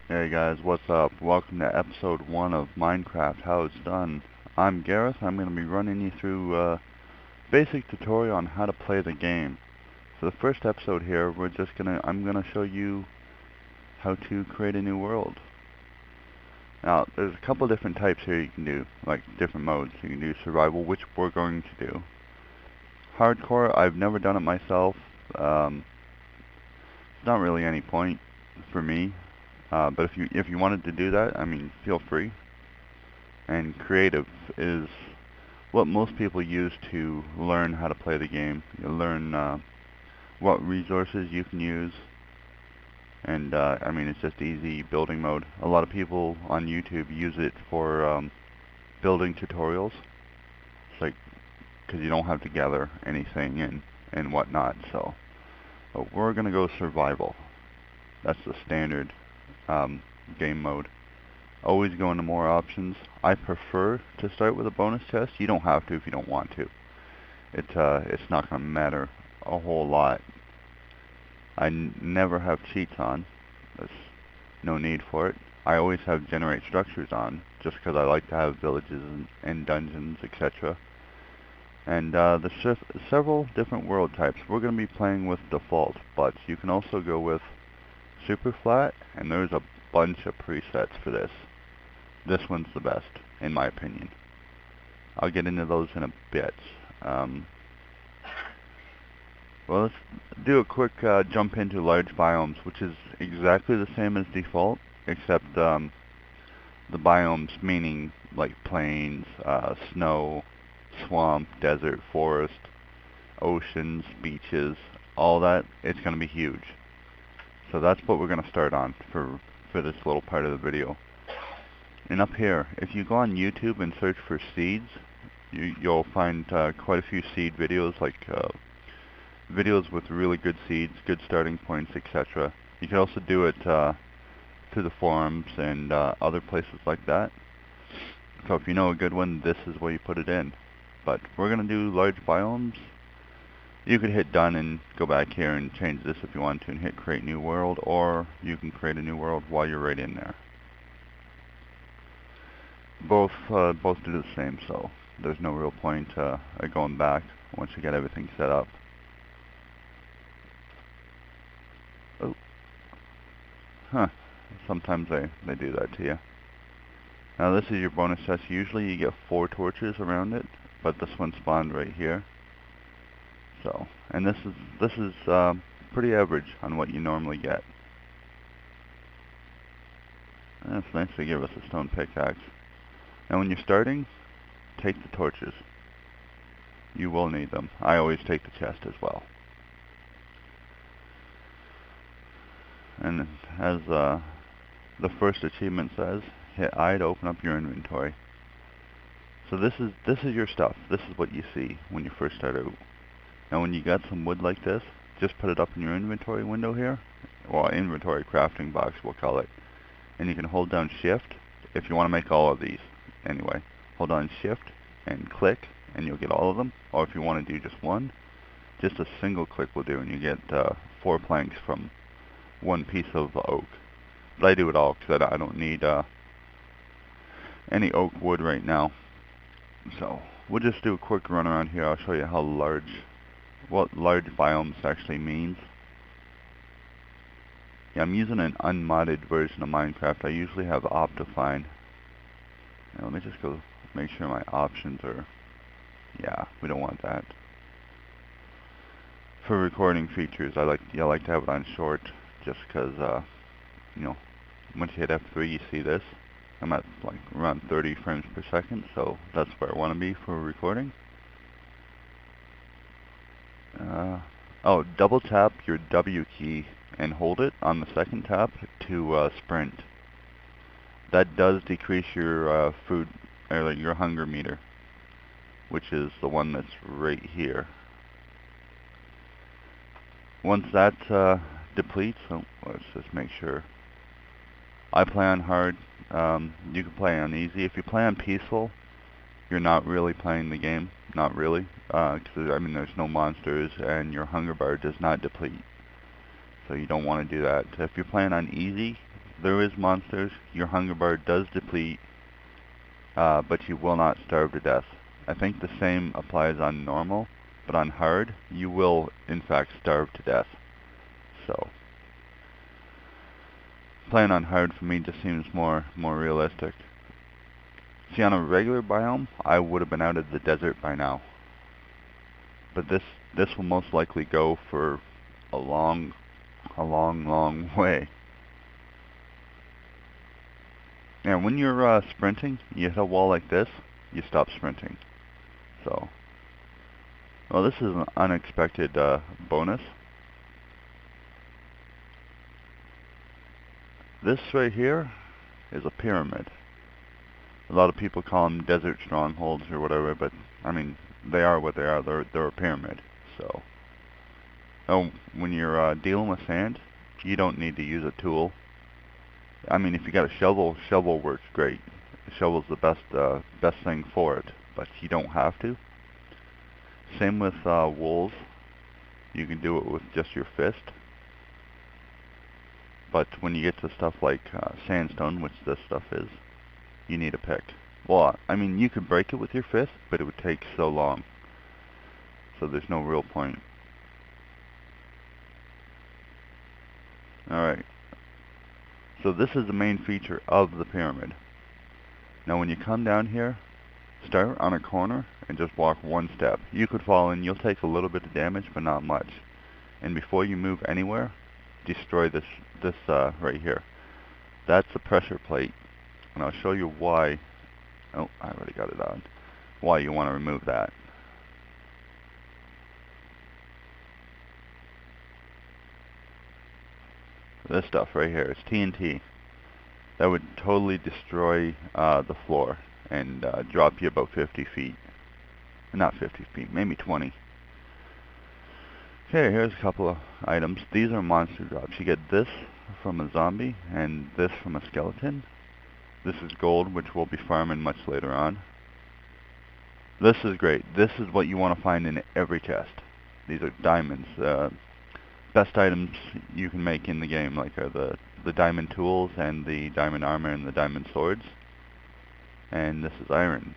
Hey guys, what's up? Welcome to episode 1 of Minecraft, How It's Done. I'm Gareth. I'm going to be running you through a basic tutorial on how to play the game. For the first episode here, I'm going to show you how to create a new world. Now, there's a couple different types here you can do, like different modes. You can do survival, which we're going to do. Hardcore, I've never done it myself. Not really any point for me. But if you wanted to do that, I mean, feel free. And creative is what most people use to learn how to play the game. You learn what resources you can use, and I mean, it's just easy building mode. A lot of people on YouTube use it for building tutorials. It's like, because you don't have to gather anything and whatnot. So, but we're gonna go survival. That's the standard um, game mode. Always go into more options. I prefer to start with a bonus chest. You don't have to if you don't want to. It's not gonna matter a whole lot. Never have cheats on. There's no need for it. I always have generate structures on, just because I like to have villages and dungeons, etc. And there's several different world types. We're going to be playing with default, but you can also go with super flat, and there's a bunch of presets for this. This one's the best, in my opinion. I'll get into those in a bit. Well, let's do a quick jump into large biomes, which is exactly the same as default, except the biomes meaning like plains, snow, swamp, desert, forest, oceans, beaches, all that. It's going to be huge. So that's what we're going to start on for this little part of the video. And up here, if you go on YouTube and search for seeds, you'll find quite a few seed videos, like videos with really good seeds, good starting points, etc. You can also do it through the forums and other places like that. So if you know a good one, this is where you put it in. But we're going to do large biomes. You could hit done and go back here and change this if you want to and hit create new world, or you can create a new world while you're right in there. Both do the same, so there's no real point going back once you get everything set up. Oh, huh. Sometimes they do that to you. Now this is your bonus chest. Usually you get 4 torches around it, but this one spawned right here. So, and this is pretty average on what you normally get. And it's nice to give us a stone pickaxe. Now when you're starting, take the torches. You will need them. I always take the chest as well. And as the first achievement says, hit I to open up your inventory. So this is your stuff. This is what you see when you first start out. Now when you got some wood like this, just put it up in your inventory window here. Well, inventory crafting box we'll call it. And you can hold down shift if you want to make all of these. Anyway, hold on shift and click and you'll get all of them. Or if you want to do just one, just a single click will do and you get 4 planks from one piece of oak. But I do it all because I don't need any oak wood right now. So we'll just do a quick run around here. I'll show you what large biomes actually means. Yeah, I'm using an unmodded version of Minecraft. I usually have Optifine. Now, let me just go make sure my options are... Yeah, we don't want that. For recording features, I like to have it on short, just because, you know, once you hit F3, you see this. I'm at like around 30 frames per second, so that's where I want to be for recording. Oh, double tap your W key and hold it on the second tap to sprint. That does decrease your food, or like your hunger meter, which is the one that's right here. Once that depletes, so let's just make sure. I play on hard. You can play on easy. If you play on peaceful, you're not really playing the game. Not really. Because, I mean, there's no monsters, and your hunger bar does not deplete. So you don't want to do that. If you're playing on easy, there is monsters. Your hunger bar does deplete, but you will not starve to death. I think the same applies on normal, but on hard, you will in fact starve to death. So, playing on hard for me just seems more realistic. See, on a regular biome, I would have been out of the desert by now. But this will most likely go for a long way. And when you're sprinting, you hit a wall like this, you stop sprinting. So, well, this is an unexpected bonus. This right here is a pyramid. A lot of people call them desert strongholds or whatever, but I mean, they are what they are. They're a pyramid. So, oh, when you're dealing with sand, you don't need to use a tool. I mean, if you got a shovel, shovel works great. The shovel's the best thing for it, but you don't have to. Same with wolves. You can do it with just your fist. But when you get to stuff like sandstone, which this stuff is, you need a pick. Well, I mean, you could break it with your fist, but it would take so long. So there's no real point. Alright. So this is the main feature of the pyramid. Now when you come down here, start on a corner and just walk one step. You could fall in, you'll take a little bit of damage, but not much. And before you move anywhere, destroy this right here. That's a pressure plate, and I'll show you why. Oh, I already got it on. Why you want to remove that. This stuff right here is TNT. That would totally destroy the floor and drop you about 50 feet. Not 50 feet, maybe 20. Okay, here's a couple of items. These are monster drops. You get this from a zombie and this from a skeleton. This is gold, which we'll be farming much later on. This is great. This is what you want to find in every chest. These are diamonds. Best items you can make in the game, like are the diamond tools and the diamond armor and the diamond swords. And this is iron,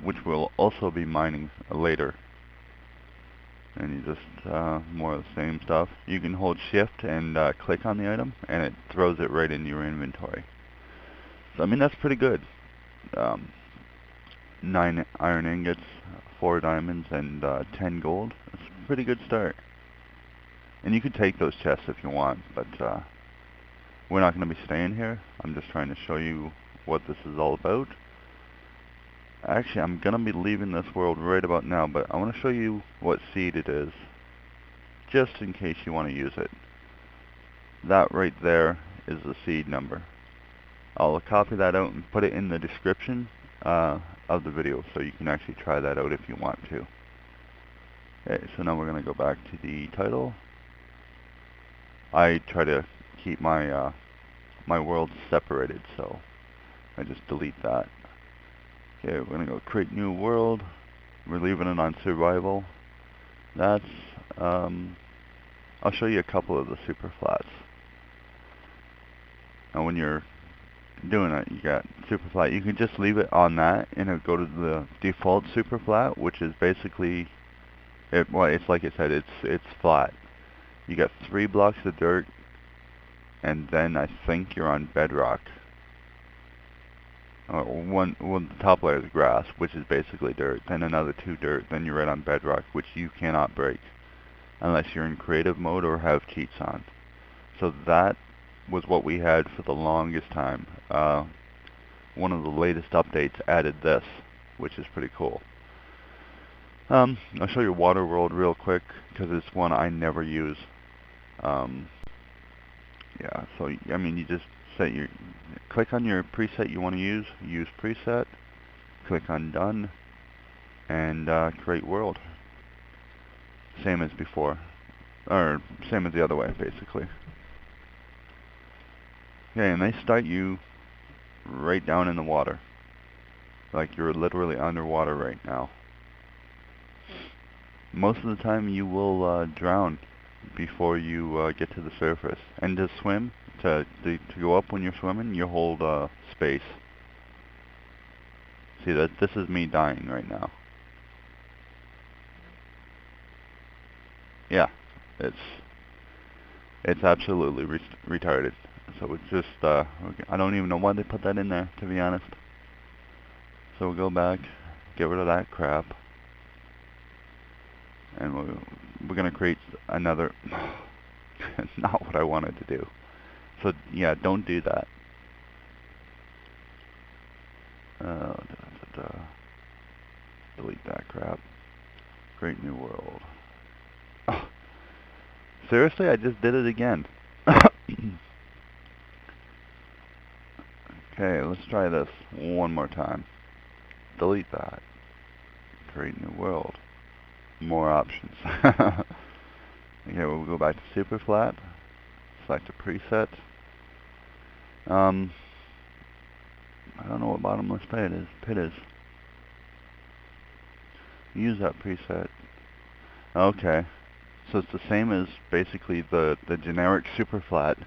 which we'll also be mining later. And you just more of the same stuff. You can hold shift and click on the item, and it throws it right into your inventory. So I mean, that's pretty good. 9 iron ingots, 4 diamonds, and 10 gold. That's a pretty good start. And you could take those chests if you want, but we're not going to be staying here. I'm just trying to show you what this is all about. Actually, I'm going to be leaving this world right about now, but I want to show you what seed it is, just in case you want to use it. That right there is the seed number. I'll copy that out and put it in the description of the video, so you can actually try that out if you want to. Okay, so now we're going to go back to the title. I try to keep my my worlds separated, so I just delete that. Okay, we're gonna go create new world. We're leaving it on survival. That's I'll show you a couple of the super flats. Now when you're doing it, you got super flat. You can just leave it on that and it'll go to the default super flat, which is basically well, it's like I said, it's flat. You got 3 blocks of dirt, and then I think you're on bedrock. The top layer is grass, which is basically dirt, then another 2 dirt, then you're right on bedrock, which you cannot break unless you're in creative mode or have cheats on. So that was what we had for the longest time. One of the latest updates added this, which is pretty cool. I'll show you Water World real quick, because it's one I never use. Yeah, so I mean, you just click on your preset you want to use preset, click on done, and create world. Same as before, or same as the other way, basically. Okay, and they start you right down in the water, like you're literally underwater right now. Most of the time you will drown before you get to the surface. And to swim, to go up when you're swimming, you hold space. See, that this is me dying right now. Yeah, it's absolutely retarded. So it's just I don't even know why they put that in there, to be honest. So we'll go back, get rid of that crap, and we're gonna create another. Not what I wanted to do. So yeah, don't do that. Da, da, da. Delete that crap. Create new world. Oh, seriously, I just did it again. Okay, let's try this one more time. Delete that. Create new world. More options. Okay, we'll go back to super flat. Select a preset. I don't know what bottomless pit is. Use that preset. Okay. So it's the same as basically the generic super flat,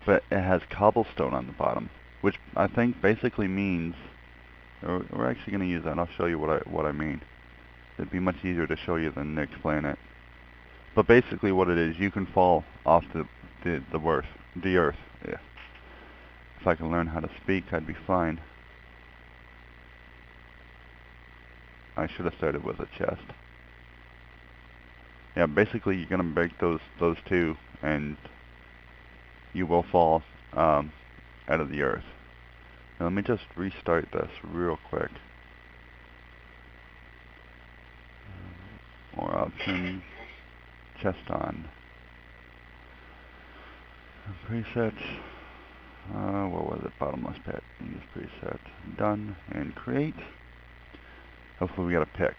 but it has cobblestone on the bottom, which I think basically means we're actually going to use that. I'll show you what I mean. It'd be much easier to show you than explain it. But basically what it is, you can fall off the earth. Yeah. If I can learn how to speak, I'd be fine. I should have started with a chest. Yeah, basically you're gonna break those two, and you will fall out of the earth. Now let me just restart this real quick. More options. Chest on. Presets. What was it? Bottomless pit. Use preset. Done. And create. Hopefully we get a pick.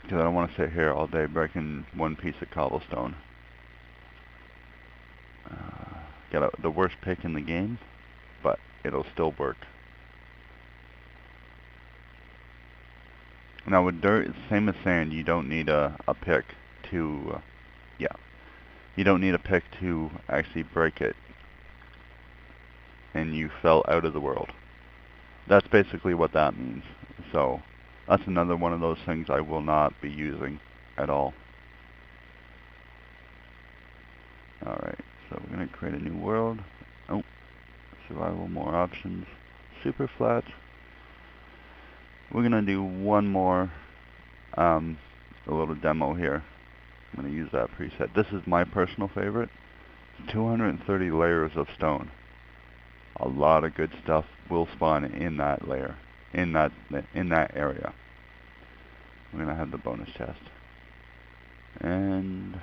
Because I don't want to sit here all day breaking one piece of cobblestone. Get the worst pick in the game, but it'll still work. Now with dirt, it's the same as sand. You don't need a pick to, yeah. You don't need a pick to actually break it. And you fell out of the world. That's basically what that means. So that's another one of those things I will not be using at all. Alright, so we're going to create a new world. Oh, survival, more options. Super flat. We're going to do one more, a little demo here. I'm going to use that preset. This is my personal favorite. 230 layers of stone. A lot of good stuff will spawn in that layer, in that area. We're going to have the bonus chest. And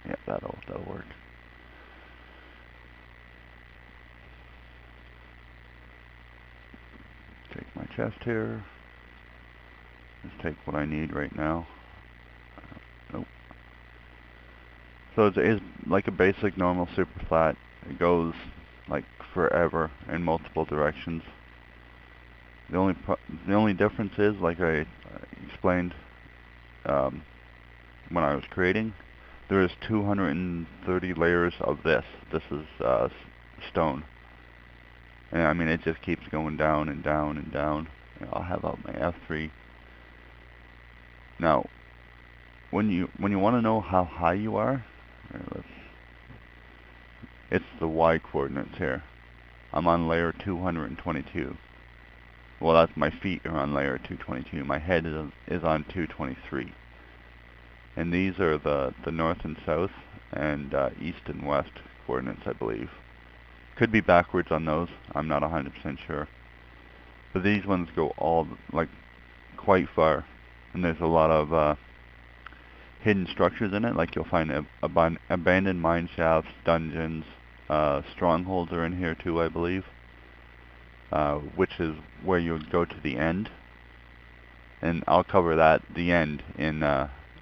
yeah, that'll work. Take my chest here. Just take what I need right now. Nope. So it is like a basic normal super flat. It goes like forever in multiple directions. The only difference is, like I explained when I was creating, there is 230 layers of this. This is stone. And I mean, it just keeps going down and down and down. I'll have out my F3. Now, when you want to know how high you are, it's the Y coordinates here. I'm on layer 222. Well, that's my feet are on layer 222. My head is on 223. And these are the north and south and east and west coordinates, I believe. Could be backwards on those. I'm not 100% sure. But these ones go all, like, quite far. And there's a lot of hidden structures in it. Like, you'll find abandoned mine shafts, dungeons, strongholds are in here too, I believe. Which is where you would go to the end. And I'll cover the end in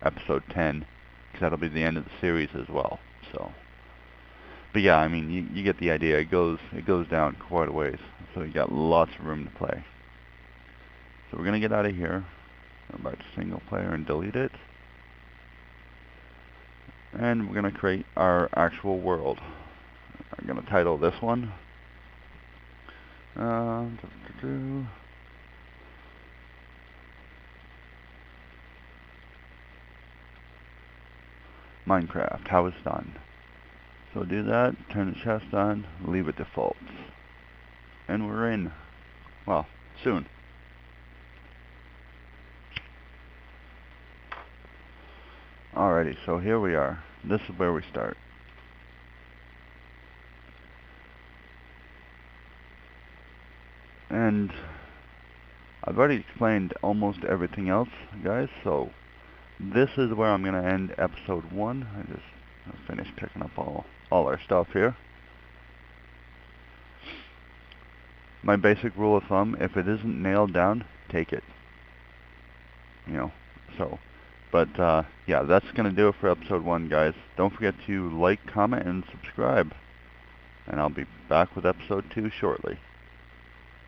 episode 10. Because that'll be the end of the series as well. So. But yeah, I mean, you get the idea. It goes down quite a ways, so you got lots of room to play. So we're gonna get out of here, go back to single player and delete it. And we're going to create our actual world. I'm going to title this one Minecraft, how it's done. So do that, turn the chest on, leave it default. And we're in. Well, soon. Alrighty, so here we are. This is where we start. And I've already explained almost everything else, guys, so this is where I'm going to end episode 1. I just finished picking up all our stuff here. My basic rule of thumb, if it isn't nailed down, take it. You know, so. But, yeah, that's going to do it for episode 1, guys. Don't forget to like, comment, and subscribe. And I'll be back with episode 2 shortly.